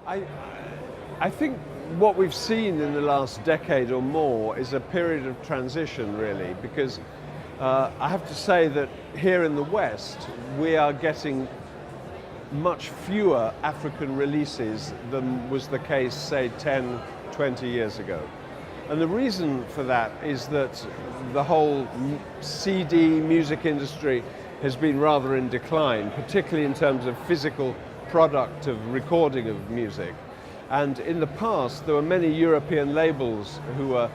I, I think what we've seen in the last decade or more is a period of transition, really, because I have to say that here in the West, we are getting much fewer African releases than was the case, say, 10, 20 years ago. And the reason for that is that the whole CD music industry has been rather in decline, particularly in terms of physical product of recording of music. And in the past, there were many European labels who were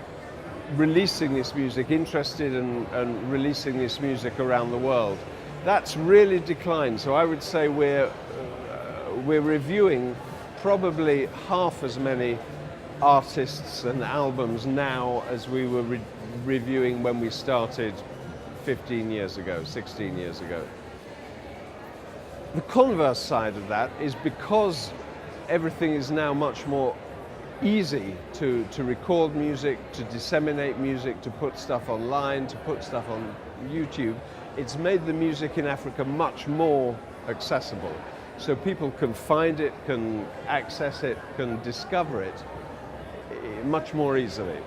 releasing this music, interested in releasing this music around the world. That's really declined. So I would say we're reviewing probably half as many artists and albums now as we were reviewing when we started 15 years ago, 16 years ago. The converse side of that is because everything is now much more easy to record music, to disseminate music, to put stuff online, to put stuff on YouTube. It's made the music in Africa much more accessible. So people can find it, can access it, can discover it much more easily.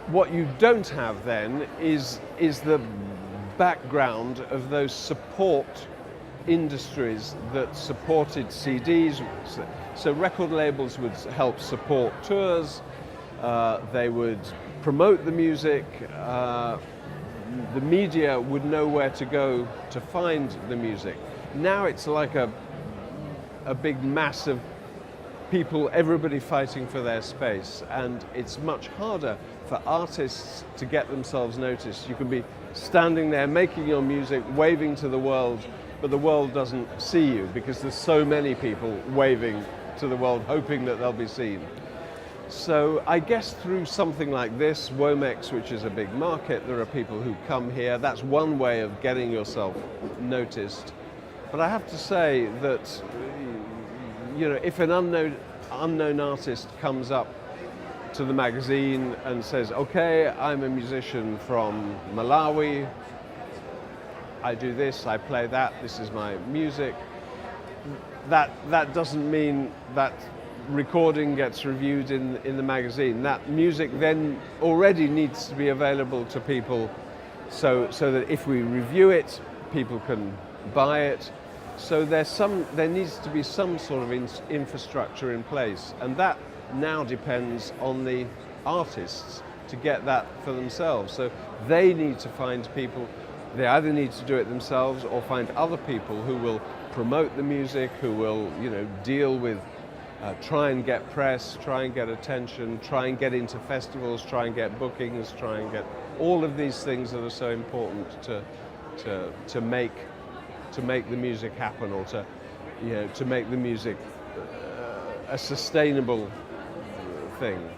What you don't have then is the background of those support industries that supported CDs. So record labels would help support tours, they would promote the music, the media would know where to go to find the music. Now it's like a big mass of people, everybody fighting for their space, and it's much harder for artists to get themselves noticed. You can be standing there making your music, waving to the world, but the world doesn't see you because there's so many people waving to the world, hoping that they'll be seen. So I guess through something like this, Womex, which is a big market, there are people who come here. That's one way of getting yourself noticed. But I have to say that, you know, if an unknown artist comes up to the magazine and says, okay, I'm a musician from Malawi, I do this, I play that, this is my music, that doesn't mean that recording gets reviewed in the magazine. That music then already needs to be available to people so that if we review it, people can buy it. So there needs to be some sort of infrastructure in place, and that now depends on the artists to get that for themselves. So they need to find people. They either need to do it themselves or find other people who will promote the music, who will, you know, deal with, try and get press, try and get attention, try and get into festivals, try and get bookings, try and get all of these things that are so important to make the music happen, or to make the music a sustainable thing.